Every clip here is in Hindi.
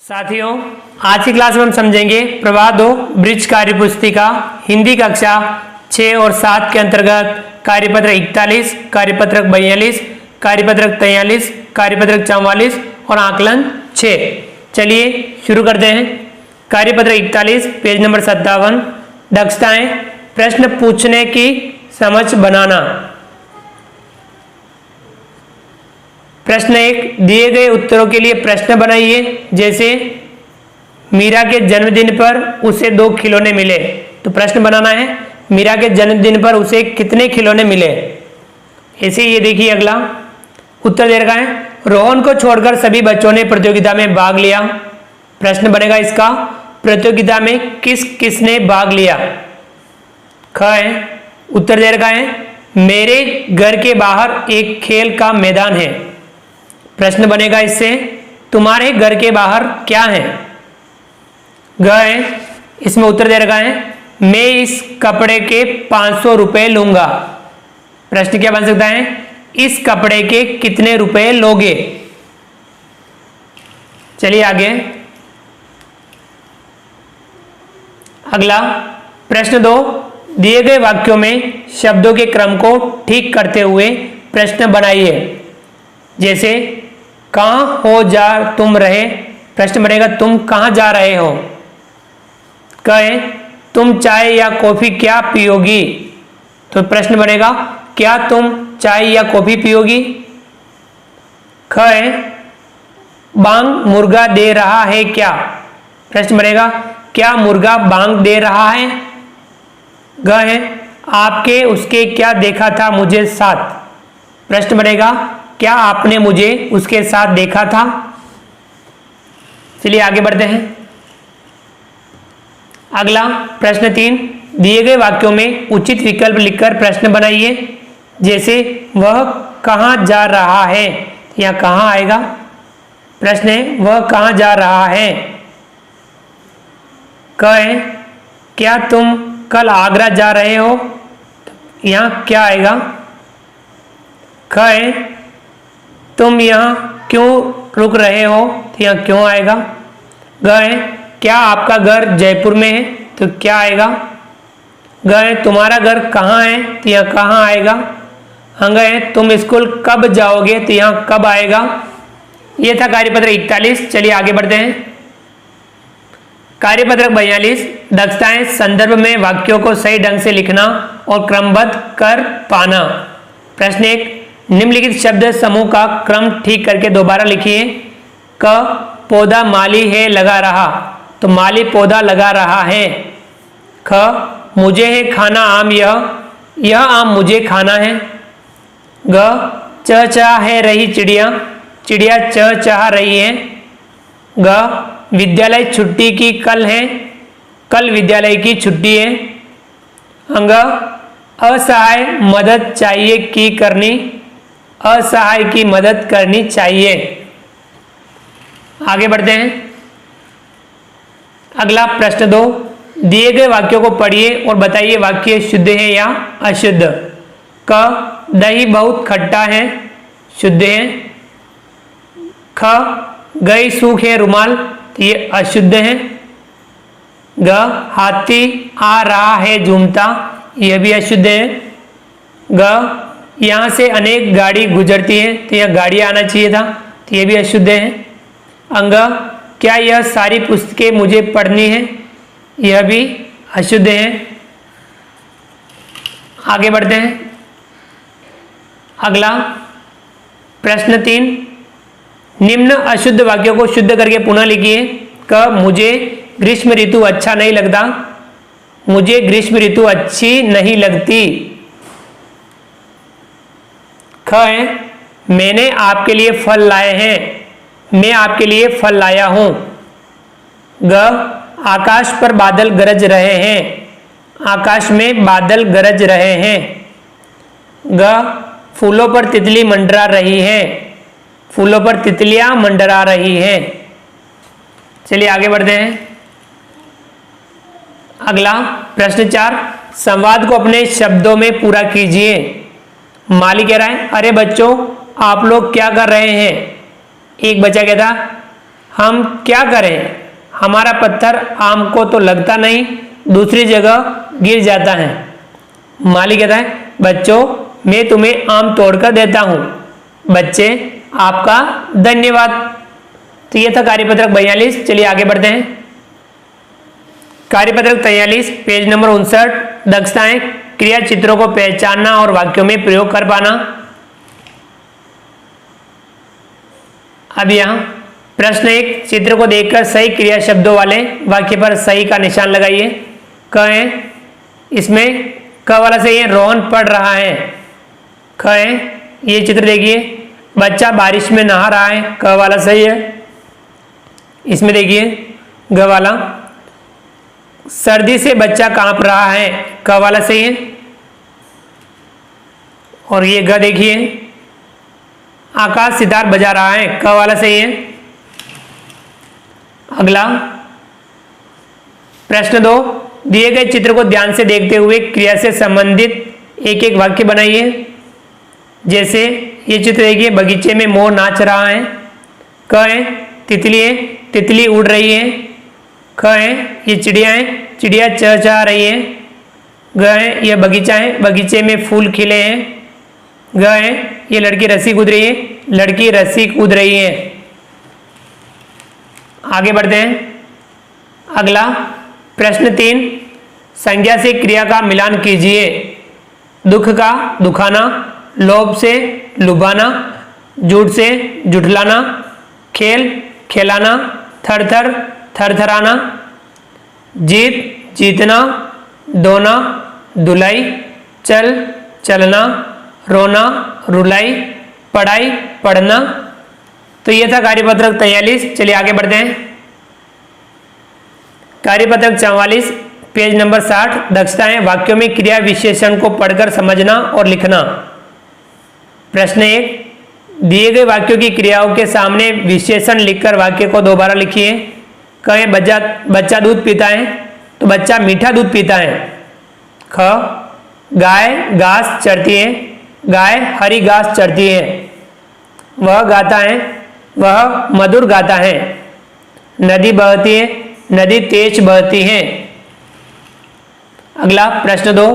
साथियों, आज की क्लास में हम समझेंगे प्रवाह 2 ब्रिज कार्यपुस्तिका हिंदी कक्षा 6 और 7 के अंतर्गत कार्यपत्रक 41, कार्यपत्रक 42, कार्यपत्रक 43, कार्यपत्रक 44 और आकलन 6। चलिए शुरू करते हैं। कार्यपत्रक 41 पेज नंबर 57, दक्षताएं प्रश्न पूछने की समझ बनाना। प्रश्न 1, दिए गए उत्तरों के लिए प्रश्न बनाइए। जैसे मीरा के जन्मदिन पर उसे 2 खिलौने मिले, तो प्रश्न बनाना है मीरा के जन्मदिन पर उसे कितने खिलौने मिले। ऐसे ये देखिए अगला उत्तर दे रखा है, रोहन को छोड़कर सभी बच्चों ने प्रतियोगिता में भाग लिया। प्रश्न बनेगा इसका, प्रतियोगिता में किस किसने भाग लिया। ख है, उत्तर दे रखा है मेरे घर के बाहर एक खेल का मैदान है। प्रश्न बनेगा इससे, तुम्हारे घर के बाहर क्या है। ग है, इसमें उत्तर दे रखा है मैं इस कपड़े के 500 रुपए लूंगा। प्रश्न क्या बन सकता है, इस कपड़े के कितने रुपए लोगे। चलिए आगे अगला प्रश्न 2, दिए गए वाक्यों में शब्दों के क्रम को ठीक करते हुए प्रश्न बनाइए। जैसे कहां हो जा तुम रहे, प्रश्न बनेगा तुम कहां जा रहे हो। कहे तुम चाय या कॉफी क्या पियोगी, तो प्रश्न बनेगा क्या तुम चाय या कॉफी पियोगी। कहे बांग मुर्गा दे रहा है क्या, प्रश्न बनेगा क्या मुर्गा बांग दे रहा है। ग है आपके उसके क्या देखा था मुझे साथ, प्रश्न बनेगा क्या आपने मुझे उसके साथ देखा था। चलिए आगे बढ़ते हैं। अगला प्रश्न 3, दिए गए वाक्यों में उचित विकल्प लिखकर प्रश्न बनाइए। जैसे वह कहां जा रहा है, या कहां आएगा। प्रश्न है वह कहां जा रहा है। कहे क्या तुम कल आगरा जा रहे हो, यहां क्या आएगा। कहे तुम यहाँ क्यों रुक रहे हो, तो यहाँ क्यों आएगा। गए क्या आपका घर जयपुर में है, तो क्या आएगा। गए तुम्हारा घर कहाँ है, तो यहाँ कहाँ आएगा। गए तुम स्कूल कब जाओगे, तो यहाँ कब आएगा। ये था कार्यपत्र 41। चलिए आगे बढ़ते हैं। कार्यपत्रक 42, दक्षताएं संदर्भ में वाक्यों को सही ढंग से लिखना और क्रमबद्ध कर पाना। प्रश्न 1, निम्नलिखित शब्द समूह का क्रम ठीक करके दोबारा लिखिए। क पौधा माली है लगा रहा, तो माली पौधा लगा रहा है। ख मुझे है खाना आम, यह आम मुझे खाना है। ग चहचहा है रही चिड़िया, चिड़िया चहचहा रही है। ग विद्यालय छुट्टी की कल है, कल विद्यालय की छुट्टी है। अंग असहाय मदद चाहिए की करनी, असहाय की मदद करनी चाहिए। आगे बढ़ते हैं। अगला प्रश्न 2, दिए गए वाक्यों को पढ़िए और बताइए वाक्य शुद्ध है या अशुद्ध। क दही बहुत खट्टा है, शुद्ध है। ख गई सूख है रुमाल, तो ये अशुद्ध है। ग हाथी आ रहा है झूमता, यह भी अशुद्ध है। ग यहाँ से अनेक गाड़ी गुजरती है, तो यह गाड़ी आना चाहिए था, तो यह भी अशुद्ध है। अंग क्या यह सारी पुस्तकें मुझे पढ़नी है, यह भी अशुद्ध है। आगे बढ़ते हैं। अगला प्रश्न 3, निम्न अशुद्ध वाक्यों को शुद्ध करके पुनः लिखिए। क मुझे ग्रीष्म ऋतु अच्छा नहीं लगता, मुझे ग्रीष्म ऋतु अच्छी नहीं लगती। ख है मैंने आपके लिए फल लाए हैं, मैं आपके लिए फल लाया हूं। ग आकाश पर बादल गरज रहे हैं, आकाश में बादल गरज रहे हैं। ग फूलों पर तितली मंडरा रही है, फूलों पर तितलियां मंडरा रही हैं। चलिए आगे बढ़ते हैं। अगला प्रश्न 4, संवाद को अपने शब्दों में पूरा कीजिए। माली कह रहा है अरे बच्चों आप लोग क्या कर रहे हैं। एक बच्चा कहता हम क्या करें, हमारा पत्थर आम को तो लगता नहीं, दूसरी जगह गिर जाता है। माली कहता है बच्चों मैं तुम्हें आम तोड़कर देता हूँ, बच्चे आपका धन्यवाद। तो ये था कार्यपत्रक 42। चलिए आगे बढ़ते हैं। कार्यपत्रक 43 पेज नंबर 59, दक्षताएं, क्रिया चित्रों को पहचानना और वाक्यों में प्रयोग कर पाना। अब यहाँ प्रश्न 1, चित्र को देखकर सही क्रिया शब्दों वाले वाक्य पर सही का निशान लगाइए। क है, इसमें क वाला सही है, रोहन पढ़ रहा है। ख है, ये चित्र देखिए, बच्चा बारिश में नहा रहा है, क वाला सही है। इसमें देखिए ग वाला, सर्दी से बच्चा कांप रहा है, क वाला सही है। और ये ग देखिए, आकाश सितार बजा रहा है, क वाला सही है। अगला प्रश्न 2, दिए गए चित्र को ध्यान से देखते हुए क्रिया से संबंधित एक एक वाक्य बनाइए। जैसे ये चित्र देखिए, बगीचे में मोर नाच रहा है। क है, तितली है, तितली उड़ रही है। ख है, ये चिड़िया है, चिड़िया चहचहा रही है। ग है, यह बगीचा है, बगीचे में फूल खिले हैं। ग है, ये लड़की रस्सी कूद रही है, लड़की रस्सी कूद रही है। आगे बढ़ते हैं। अगला प्रश्न 3, संज्ञा से क्रिया का मिलान कीजिए। दुख का दुखाना, लोभ से लुभाना, झूठ से झुठलाना, खेल खिलाना, थरथर थरथराना, जीत जीतना, दोना धुलाई, चल चलना, रोना रुलाई, पढ़ाई पढ़ना। तो यह था कार्यपत्रक 43। चलिए आगे बढ़ते हैं। कार्यपत्रक 44 पेज नंबर 60, दक्षताएं, वाक्यों में क्रिया विशेषण को पढ़कर समझना और लिखना। प्रश्न 1, दिए गए वाक्यों की क्रियाओं के सामने विशेषण लिखकर वाक्य को दोबारा लिखिए। कहें बच्चा दूध पीता है, तो बच्चा मीठा दूध पीता है। ख, गाय घास चरती है, गाय हरी घास चरती है। वह गाता है, वह मधुर गाता है। नदी बहती है, नदी तेज बहती है। अगला प्रश्न 2,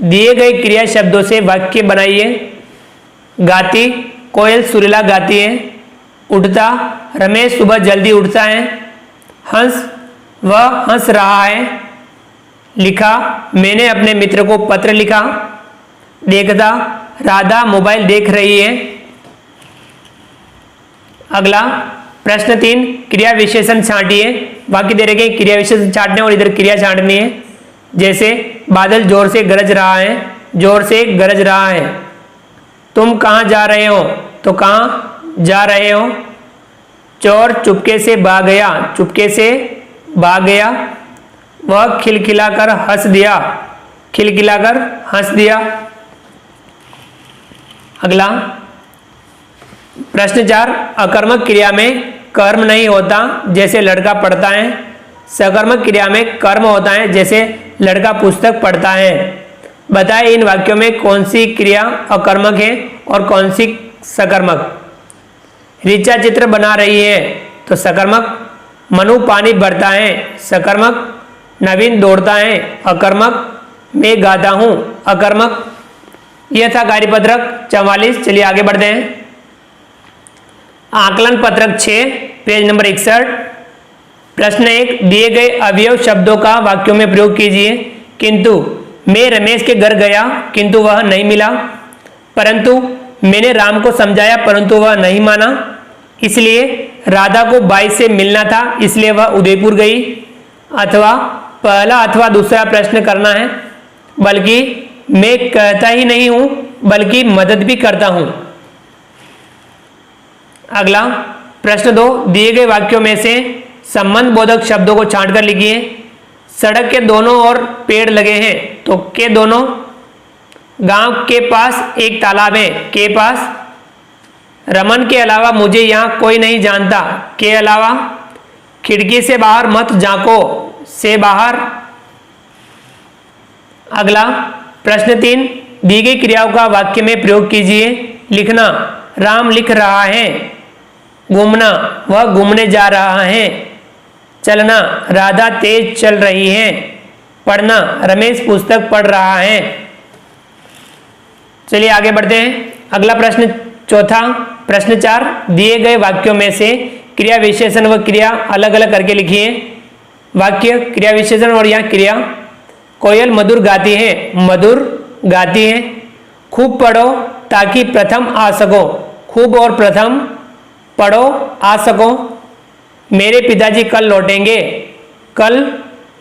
दिए गए क्रिया शब्दों से वाक्य बनाइए। गाती, कोयल सुरीला गाती है। उठता, रमेश सुबह जल्दी उठता है। हंस, वह हंस रहा है। लिखा, मैंने अपने मित्र को पत्र लिखा। देखता, राधा मोबाइल देख रही है। अगला प्रश्न 3, क्रिया विशेषण छांटिए। वाक्य दे रखे क्रिया विशेषण छांटने और इधर क्रिया छांटनी है। जैसे बादल जोर से गरज रहा है, जोर से गरज रहा है। तुम कहाँ जा रहे हो, तो कहाँ जा रहे हो। चोर चुपके से भाग गया, चुपके से भाग गया। वह खिलखिलाकर हंस दिया, खिलखिलाकर हंस दिया। अगला प्रश्न 4, अकर्मक क्रिया में कर्म नहीं होता, जैसे लड़का पढ़ता है। सकर्मक क्रिया में कर्म होता है, जैसे लड़का पुस्तक पढ़ता है। बताएं इन वाक्यों में कौन सी क्रिया अकर्मक है और कौन सी सकर्मक। ऋचा चित्र बना रही है, तो सकर्मक। मनु पानी भरता है, सकर्मक। नवीन दौड़ता है, अकर्मक। मैं गाता हूँ, अकर्मक। यह था कार्यपत्रक 44। चलिए आगे बढ़ते हैं। आकलन पत्रक 6 पेज नंबर 61, प्रश्न 1, दिए गए अवयव शब्दों का वाक्यों में प्रयोग कीजिए। किंतु, मैं रमेश के घर गया किंतु वह नहीं मिला। परंतु, मैंने राम को समझाया परंतु वह नहीं माना। इसलिए राधा को बाई से मिलना था, इसलिए वह उदयपुर गई। अथवा पहला अथवा दूसरा प्रश्न करना है, बल्कि मैं कहता ही नहीं हूं बल्कि मदद भी करता हूं। अगला प्रश्न 2, दिए गए वाक्यों में से संबंध बोधक शब्दों को छांटकर लिखिए। सड़क के दोनों ओर पेड़ लगे हैं, तो के दोनों। गांव के पास एक तालाब है, के पास। रमन के अलावा मुझे यहाँ कोई नहीं जानता, के अलावा। खिड़की से बाहर मत झांको, से बाहर। अगला प्रश्न 3, दी गई क्रियाओं का वाक्य में प्रयोग कीजिए। लिखना, राम लिख रहा है। घूमना, वह घूमने जा रहा है। चलना, राधा तेज चल रही है। पढ़ना, रमेश पुस्तक पढ़ रहा है। चलिए आगे बढ़ते हैं। अगला प्रश्न चौथा, प्रश्न 4, दिए गए वाक्यों में से क्रिया विशेषण व क्रिया अलग अलग करके लिखिए। वाक्य, क्रिया विशेषण और यहाँ क्रिया। कोयल मधुर गाती है, मधुर गाती है। खूब पढ़ो ताकि प्रथम आ सको, खूब और प्रथम पढ़ो आ सको। मेरे पिताजी कल लौटेंगे, कल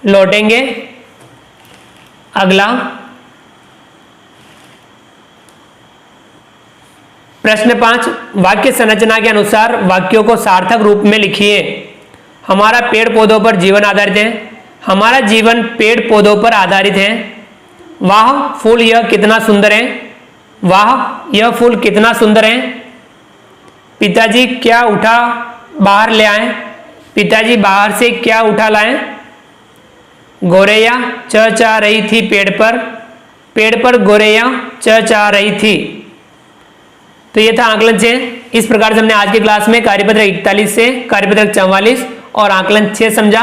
लौटेंगे। अगला प्रश्न 5, वाक्य संरचना के अनुसार वाक्यों को सार्थक रूप में लिखिए। हमारा पेड़ पौधों पर जीवन आधारित है, हमारा जीवन पेड़ पौधों पर आधारित है। वाह फूल यह कितना सुंदर है, वाह यह फूल कितना सुंदर है। पिताजी क्या उठा बाहर ले आए, पिताजी बाहर से क्या उठा लाए। गोरैया चहचहा रही थी पेड़ पर गोरैया चहचहा रही थी। तो ये था आकलन 6। इस प्रकार से हमने आज की क्लास में कार्यपत्रक 41 से कार्यपत्रक 44 और आकलन 6 समझा।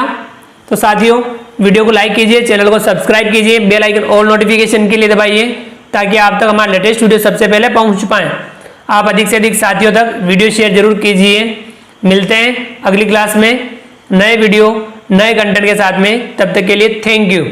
तो साथियों, वीडियो को लाइक कीजिए, चैनल को सब्सक्राइब कीजिए, बेल आइकन और नोटिफिकेशन के लिए दबाइए ताकि आप तक हमारा लेटेस्ट वीडियो सबसे पहले पहुंच पाए। आप अधिक से अधिक साथियों तक वीडियो शेयर जरूर कीजिए। मिलते हैं अगली क्लास में नए वीडियो नए कंटेंट के साथ में। तब तक के लिए थैंक यू।